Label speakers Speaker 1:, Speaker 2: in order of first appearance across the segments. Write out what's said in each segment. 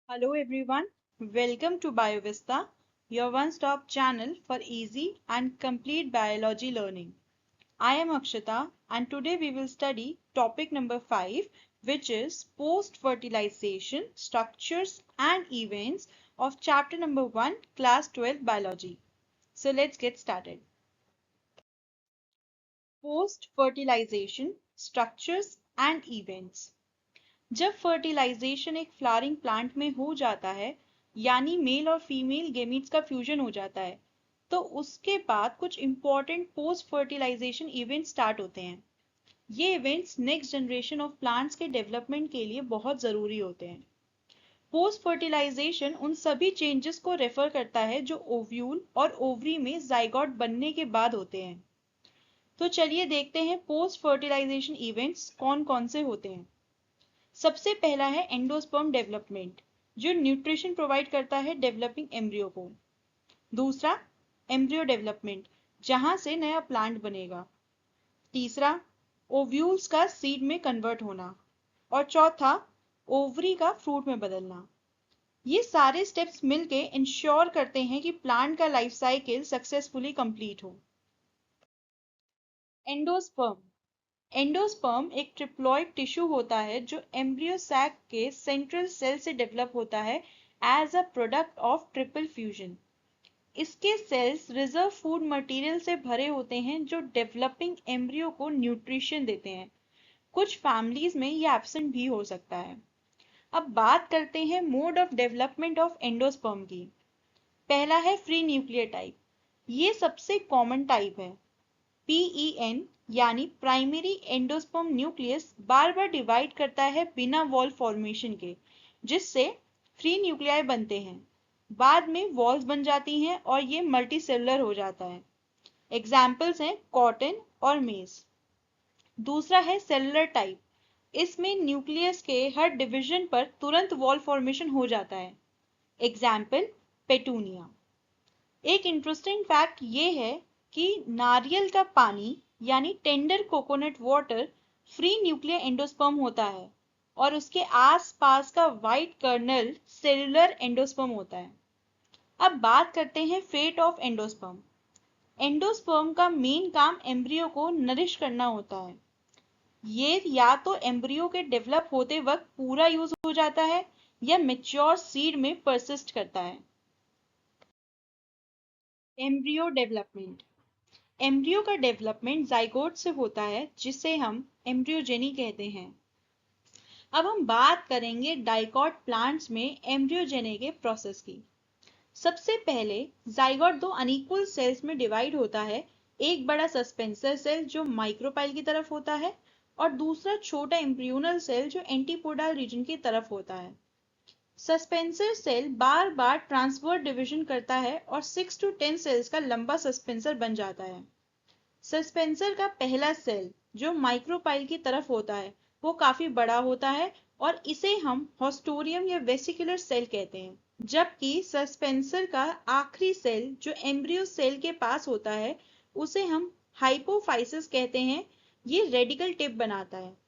Speaker 1: Hello everyone, welcome to BioVista, your one-stop channel for easy and complete biology learning. I am Akshita and today we will study topic number 5, which is post-fertilization structures and events of chapter number 1, class 12 biology. So let's get started. Post-fertilization structures and events. जब fertilisation एक flowering plant में हो जाता है यानी mail और female gametes का fusion हो जाता है तो उसके बाद कुछ important post fertilization event start होते हैं। ये events next generation of plants के डेवलपमेंट के लिए बहुत ज़रूरी होते हैं। पोस्ट फर्टिलाइजेशन उन सभी चेंजेस को रेफर करता है जो ओव्यूल और ओवरी में जाइगोट बनने के बाद होते हैं। तो चलिए देखते हैं पोस्ट फर्टिलाइजेशन इवेंट्स कौन कौन से होते हैं। सबसे पहला है एंडोस्पर्म डेवलपमेंट, जो न्यूट्रिशन प्रोवाइड करता है डेवलपिंग एम्ब्रियो को। दूसरा, एम्ब्रियो डेवलपमेंट, जहां से नया प्लांट बनेगा। तीसरा, ओव्यूल्स का सीड में कन्वर्ट होना। और चौथा, ओवरी का फ्रूट में बदलना। ये सारे स्टेप्स मिलके इंश्योर करते हैं कि प्लांट का लाइफ साइकिल सक्सेसफुली कंप्लीट हो। एंडोस्पर्म एंडोस्पर्म एक ट्रिप्लॉइड टिश्यू होता है जो एम्ब्रियो सैक के सेंट्रल सेल से डेवलप होता है as a product of triple fusion. इसके सेल्स रिजर्व फूड मटेरियल से भरे होते हैं जो डेवलपिंग एम्ब्रियो को न्यूट्रिशन देते हैं। कुछ फैमिलीज में ये एब्सेंट भी हो सकता है। अब बात करते हैं mode of development of endosperm की। पहला है फ्री न्यूक्लियर टाइप। ये सबसे कॉमन टाइप है। PEN यानी प्राइमरी एंडोस्पर्म न्यूक्लियस बार बार डिवाइड करता है बिना वॉल फॉर्मेशन के, जिससे फ्री न्यूक्लियाई बनते हैं। बाद में वॉल्स बन जाती हैं और ये मल्टीसेलुलर हो जाता है। एग्जाम्पल्स हैं कॉटन और मेज। दूसरा है सेलुलर टाइप। इसमें न्यूक्लियस के हर डिवीजन पर तुरंत वॉल फॉर्मेशन हो जाता है। Example petunia. एक इंटरेस्टिंग फैक्ट ये है कि नारियल का पानी यानी tender coconut water free nuclear endosperm होता है और उसके आसपास का व्हाइट कर्नल सेलुलर एंडोस्पर्म होता है। अब बात करते हैं फेट ऑफ एंडोस्पर्म। एंडोस्पर्म का मेन काम एम्ब्रियो को नरिश करना होता है। ये या तो एम्ब्रियो के डेवलप होते वक्त पूरा यूज हो जाता है या मैच्योर सीड में परसिस्ट करता है। Embryo development. एम्ब्रियो का डेवलपमेंट जाइगोट से होता है जिसे हम एम्ब्रियोजेनी कहते हैं। अब हम बात करेंगे डाइकॉट प्लांट्स में एम्ब्रियोजेनी के प्रोसेस की। सबसे पहले जाइगोट दो अनइक्वल सेल्स में डिवाइड होता है। एक बड़ा सस्पेंसर सेल जो माइक्रोपाइल की तरफ होता है और दूसरा छोटा एम्ब्रियोनल सेल जो एंटीपोडल रीजन की तरफ होता है। सस्पेंसर सेल बार बार ट्रांसवर्स डिवीजन करता है और 6 to 10 सेल्स का लंबा सस्पेंसर बन जाता है। सस्पेंसर का पहला सेल जो माइक्रोपाइल की तरफ होता है वो काफी बड़ा होता है और इसे हम हॉस्टोरियम या वेसिकुलर सेल कहते हैं, जबकि सस्पेंसर का आखिरी सेल जो एम्ब्रियो सेल के पास होता है उसे हम हाइपोफाइसिस कहते हैं। ये रेडिकल टिप बनाता है।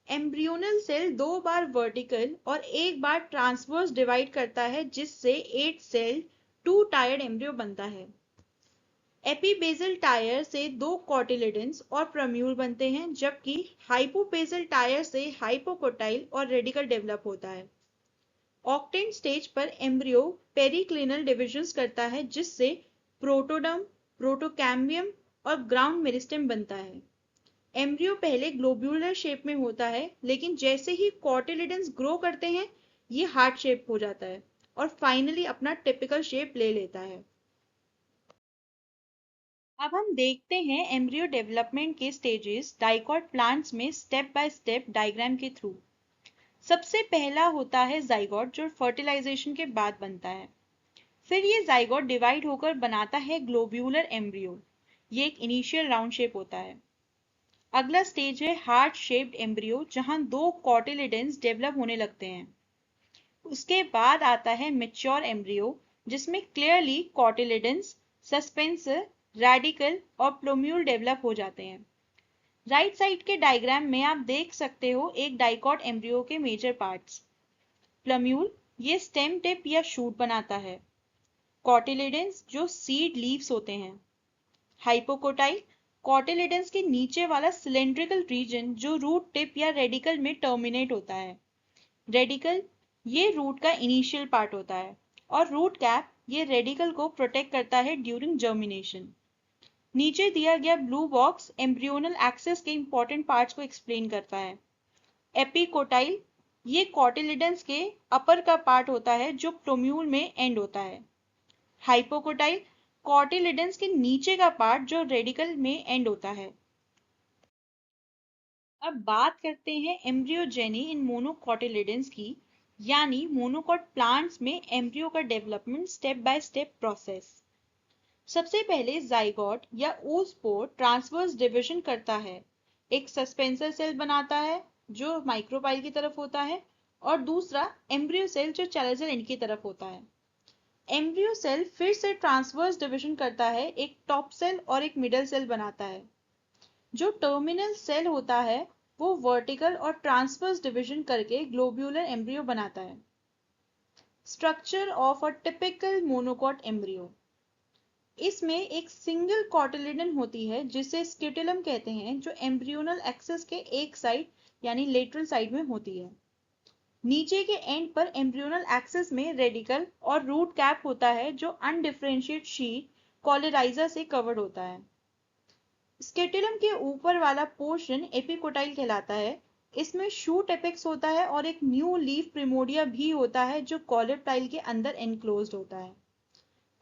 Speaker 1: एम्ब्रियोनल सेल दो बार वर्टिकल और एक बार ट्रांसवर्स डिवाइड करता है जिससे 8 सेल 2 टायर्ड एम्ब्रियो बनता है। एपीबेसल टायर से दो कॉटिलिडन्स और प्रम्यूल बनते हैं, जबकि हाइपोबेसल टायर से हाइपोकोटाइल और रेडिकल डेवलप होता है। ऑक्टेन स्टेज पर एम्ब्रियो पेरिक्लिनल डिविजन्स करता है जिससे प्रोटोडर्म, प्रोटोकैम्बियम और ग्राउंड मेरिस्टेम बनता है। एम्ब्रियो पहले ग्लोब्यूलर शेप में होता है, लेकिन जैसे ही कॉटिलिडन्स ग्रो करते हैं ये हार्ट शेप हो जाता है और फाइनली अपना टिपिकल शेप ले लेता है। अब हम देखते हैं एम्ब्रियो डेवलपमेंट के स्टेजेस डाइकॉट प्लांट्स में स्टेप बाय स्टेप डायग्राम के थ्रू। सबसे पहला होता है जाइगोट जो फर्टिलाइजेशन के बाद बनता है। फिर ये जाइगोट डिवाइड होकर बनाता है ग्लोब्यूलर एम्ब्रियो। ये एक इनिशियल राउंड शेप होता है। अगला स्टेज है हार्ट शेप्ड एम्ब्रियो जहां दो कॉटिलिडन्स डेवलप होने लगते हैं। उसके बाद आता है मैच्योर एम्ब्रियो जिसमें क्लियरली कॉटिलिडन्स, सस्पेंसर, रेडिकल और प्लोम्यूल डेवलप हो जाते हैं। राइट साइड के डायग्राम में आप देख सकते हो एक डाइकॉट एम्ब्रियो के मेजर पार्ट्स। प्लम्यूल ये स्टेम टिप या शूट बनाता है। कॉटिलिडेंस जो सीड लीव्स होते हैं। हाइपोकोटाइल कॉटिलिडेंस के नीचे वाला सिलेंड्रिकल रीजन जो रूट टिप या रेडिकल में टर्मिनेट होता है। रेडिकल ये रूट का इनिशियल पार्ट होता है और रूट कैप ये रेडिकल को प्रोटेक्ट करता है ड्यूरिंग जर्मिनेशन। नीचे दिया गया ब्लू बॉक्स एम्ब्रियोनल एक्सिस के इंपॉर्टेंट पार्ट्स को एक्सप्लेन करता है। एपिकोटाइल ये कॉटिलिडेंस के अपर का पार्ट होता है जो प्लोम्यूल में एंड होता है। हाइपोकोटाइल कॉटिलिडेंस के नीचे का पार्ट जो रेडिकल में एंड होता है। अब बात करते हैं एम्ब्रियोजेनी इन मोनोकॉटिलिडेंस की, यानी मोनोकॉट प्लांट्स में एम्ब्रियो का development step by step process. सबसे पहले जाइगोट या oospore ट्रांसवर्स डिवीजन करता है। एक सस्पेंसर सेल बनाता है जो माइक्रोपाइल की तरफ होता है और दूसरा एम्ब्रियो सेल जो चैलेंजर एंड की तरफ होता है। एम्ब्रियो सेल फिर से ट्रांसवर्स डिवीजन करता है, एक टॉप सेल और एक मिडल सेल बनाता है। जो टर्मिनल सेल होता है वो वर्टिकल और ट्रांसवर्स डिवीजन करके ग्लोब्यूलर एम्ब्रियो बनाता है। Structure of a typical monocot embryo. इसमें एक सिंगल कॉटिलिडन होती है जिसे स्क्यूटेलम कहते हैं, जो एम्ब्रियोनल एक्सिस के एक साइड यानी लेटरल साइड में होती है। नीचे के एंड पर एम्ब्रियोनल एक्सिस में रेडिकल और रूट कैप होता है जो अनडिफरेंशिएट शीट कॉलेराइजा से कवर्ड होता है। स्क्यूटेलम के ऊपर वाला पोर्शन एपिकोटाइल कहलाता है। इसमें शूट एपेक्स होता है और एक न्यू लीफ प्रिमोडिया भी होता है जो कॉलेप्टाइल के अंदर एनक्लोज्ड होता है।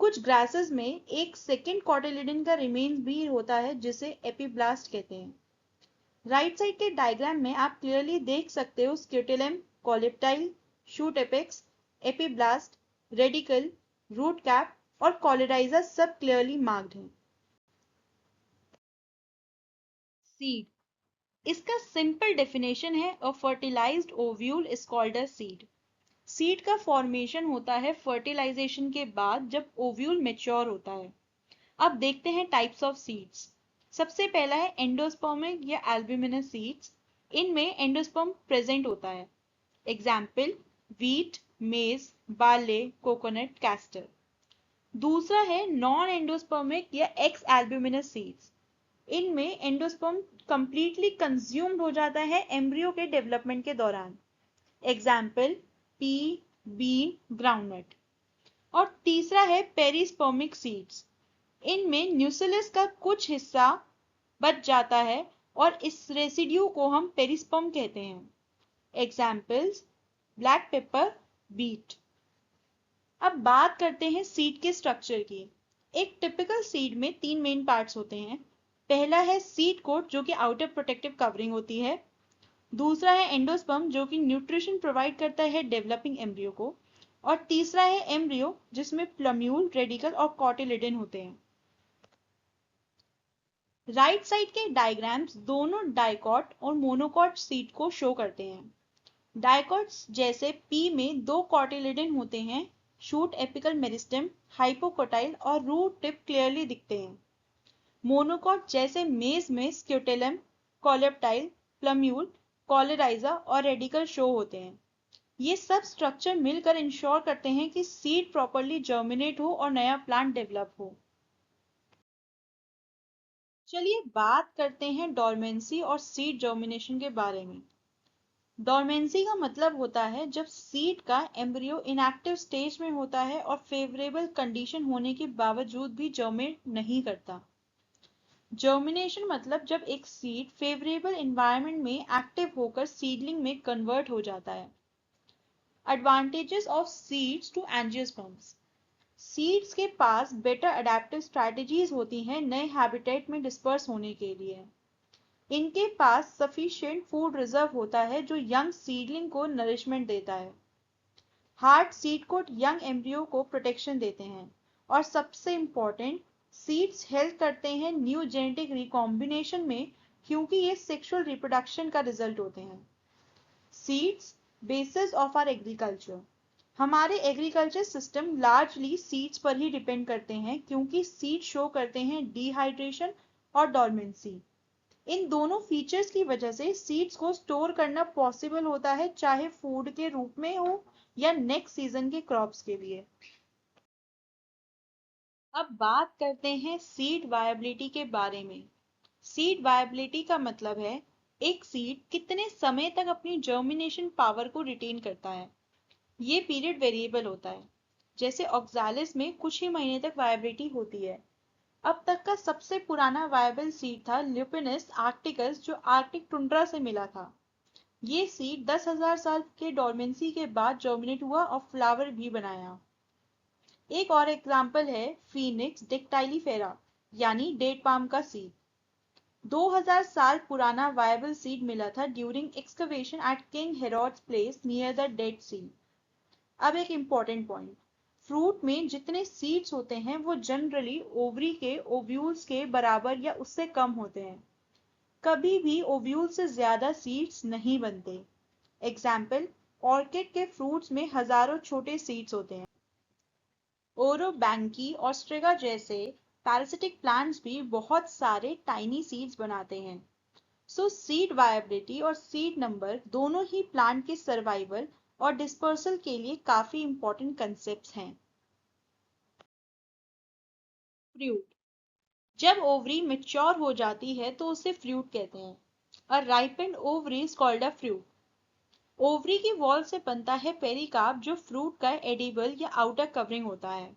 Speaker 1: कुछ ग्रासेस में एक सेकेंड कॉटिलिडन का रिमेन्स भी होता है जिसे एपिब्लास्ट कहते हैं। राइट साइड के डायग्राम में आप क्लियरली देख सकते हो scutellum, coleoptile, shoot apex, epiblast, radicle, root cap और कॉलेराइजा सब क्लियरली मार्क्ड हैं। सीड, इसका सिंपल डेफिनेशन है a fertilised ovule is called a seed. Seed का फॉर्मेशन होता है फर्टिलाइजेशन के बाद जब ओव्यूल मैच्योर होता है। अब देखते हैं टाइप्स ऑफ सीड्स। सबसे पहला है एंडोस्पर्मिक या एल्ब्यूमिनस सीड्स। इनमें एंडोस्पर्म प्रेजेंट होता है। Example wheat, maize, barley, coconut, castor. दूसरा है नॉन एंडोस्पर्मिक या एक्स एल्ब्यूमिनस सीड्स। इनमें एंडोस्पर्म कंप्लीटली कंज्यूम्ड हो जाता है एम्ब्रियो के डेवलपमेंट के दौरान। Example pea, bean, groundnut. और तीसरा है पेरिस्पर्मिक सीड्स। इनमें न्यूक्लियस का कुछ हिस्सा बच जाता है और इस रेसिड्यू को हम पेरिस्पर्म कहते हैं। Examples black pepper, beet. अब बात करते हैं सीड के स्ट्रक्चर की। एक टिपिकल सीड में तीन मेन पार्ट्स होते हैं। पहला है सीड कोट जो कि आउटर प्रोटेक्टिव कवरिंग होती है। दूसरा है एंडोस्पर्म जो कि न्यूट्रिशन प्रोवाइड करता है डेवलपिंग एम्ब्रियो को। और तीसरा है एम्ब्रियो जिसमें प्लम्यूल, रेडिकल और कॉटिलिडन होते हैं। राइट साइड के डायग्राम्स दोनों डाइकॉट और मोनोकॉट सीड को शो करते हैं। डाइकॉट्स जैसे पी में दो कॉटिलिडन होते हैं, शूट, एपिकल मेरिस्टेम, हाइपोकोटाइल और रूट टिप क्लियरली दिखते हैं। मोनोकॉट जैसे मेज में स्क्यूटेलम, कॉलेप्टाइल, प्लम्यूल, कॉलेराइजा और रेडिकल शो होते हैं। ये सब स्ट्रक्चर मिलकर इंश्योर करते हैं कि सीड प्रॉपरली जर्मिनेट हो और नया प्लांट डेवलप हो। चलिए बात करते हैं डोरमेंसी और सीड जर्मिनेशन के बारे में। डोरमेंसी का मतलब होता है जब सीड का एम्ब्रियो इनएक्टिव स्टेज में होता है और फेवरेबल कंडीशन होने के बावजूद भी जर्मिनेट नहीं करता। जर्मिनेशन मतलब जब एक सीड फेवरेबल एनवायरनमेंट में एक्टिव होकर सीडलिंग में कन्वर्ट हो जाता है। Advantages of seeds to angiosperms. Seeds के पास बेटर अडेप्टिव स्ट्रैटेजीज होती हैं नए हैबिटेट में डिस्पर्स होने के लिए। इनके पास सफिशिएंट फूड रिजर्व होता है जो यंग सीडलिंग को नरिशमेंट देता है। Hard seed coat young embryo को प्रोटेक्शन देते हैं। और सबसे इंपॉर्टेंट, सीड्स हेल्प करते हैं न्यू जेनेटिक रिकॉम्बिनेशन में क्योंकि ये सेक्सुअल रिप्रोडक्शन का रिजल्ट होते हैं। Seeds basis of our agriculture. हमारे एग्रीकल्चर सिस्टम लार्जली सीड्स पर ही डिपेंड करते हैं क्योंकि सीड शो करते हैं डिहाइड्रेशन और डोरमेंसी। इन दोनों फीचर्स की वजह से सीड्स को स्टोर करना पॉसिबल होता है, चाहे फूड के रूप में हो या नेक्स्ट सीजन के क्रॉप्स के लिए। अब बात करते हैं सीड वायबिलिटी के बारे में। सीड वायबिलिटी का मतलब है एक सीड कितने समय तक अपनी जर्मिनेशन पावर को रिटेन करता है। ये पीरियड वेरिएबल होता है। जैसे ऑक्सालिस में कुछ ही महीने तक वायबिलिटी होती है। अब तक का सबसे पुराना वायबल सीड था ल्यूपिनस आर्क्टिकस, जो आर्कटिक टुंड्रा से मिला था। ये सीड 10,000 साल के डोरमेंसी के बाद जर्मिनेट हुआ और फ्लावर भी बनाया। एक और एग्जाम्पल है फीनिक्स डिक्टाइलीफेरा यानी डेट पाम का सीड। 2000 साल पुराना वायबल सीड मिला था during excavation at King Herod's palace near the Dead Sea. अब एक इंपॉर्टेंट पॉइंट, फ्रूट में जितने सीड्स होते हैं वो जनरली ओवरी के ओव्यूल्स के बराबर या उससे कम होते हैं। कभी भी ओव्यूल से ज्यादा सीड्स नहीं बनते। एग्जाम्पल, ऑर्किड के फ्रूट्स में हजारों छोटे सीड्स होते हैं। ओरोबैंकी और स्ट्रिगा जैसे पैरासिटिक प्लांट्स भी बहुत सारे टाइनी सीड्स बनाते हैं। सो सीड वायबिलिटी और सीड नंबर दोनों ही प्लांट के सर्वाइवल और डिस्पर्सल के लिए काफी इंपॉर्टेंट कंसेप्ट्स हैं। फ्रूट, जब ओवरी मैच्योर हो जाती है तो उसे फ्रूट कहते हैं। A ripened ovary is called a fruit. Ovary की वॉल से बनता है पेरिकार्प, जो फ्रूट का एडिबल या आउटर कवरिंग होता है।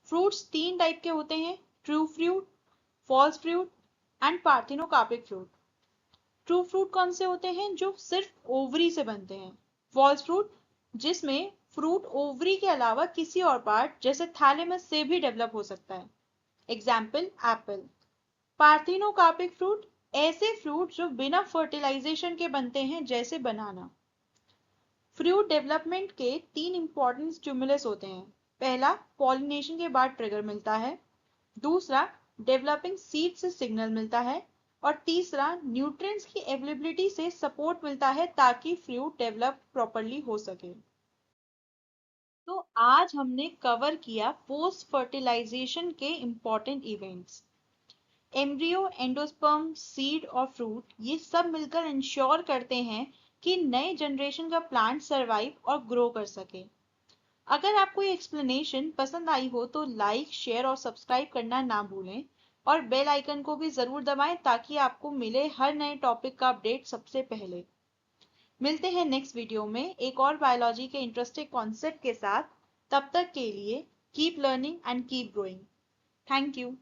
Speaker 1: फ्रूट्स तीन टाइप के होते हैं, true fruit, false fruit and parthenocarpic fruit. True fruit कौन से होते हैं? जो सिर्फ ओवरी से बनते हैं। फॉल्स फ्रूट, जिसमें फ्रूट ओवरी के अलावा किसी और पार्ट जैसे थैलेमस से भी डेवलप हो सकता है। Example, Apple. पार्थिनोकार्पिक फ्रूट, ऐसे फ्रूट जो बिना फर्टिलाइजेशन के बनते हैं जैसे बनाना। फ्रूट डेवलपमेंट के तीन इंपॉर्टेंट स्टिमुलस होते हैं। पहला, पॉलिनेशन के बाद ट्रिगर मिलता है। दूसरा, डेवलपिंग सीड से सिग्नल मिलता है। और तीसरा, न्यूट्रिएंट्स की अवेलेबिलिटी से सपोर्ट मिलता है ताकि फ्रूट डेवलप प्रॉपरली हो सके। तो आज हमने कवर किया पोस्ट फर्टिलाइजेशन के important events. Embryo, endosperm, seed और फ्रूट, ये सब मिलकर इंश्योर करते हैं कि नए जनरेशन का प्लांट सरवाइव और ग्रो कर सके। अगर आपको ये एक्सप्लेनेशन पसंद आई हो तो लाइक, शेयर और सब्सक्राइब करना ना भूलें और बेल आइकन को भी जरूर दबाएं ताकि आपको मिले हर नए टॉपिक का अपडेट सबसे पहले। मिलते हैं नेक्स्ट वीडियो में एक और बायोलॉजी के इंटरेस्टिंग कॉन्सेप्ट के साथ। तब तक के लिए keep learning and keep growing. Thank you.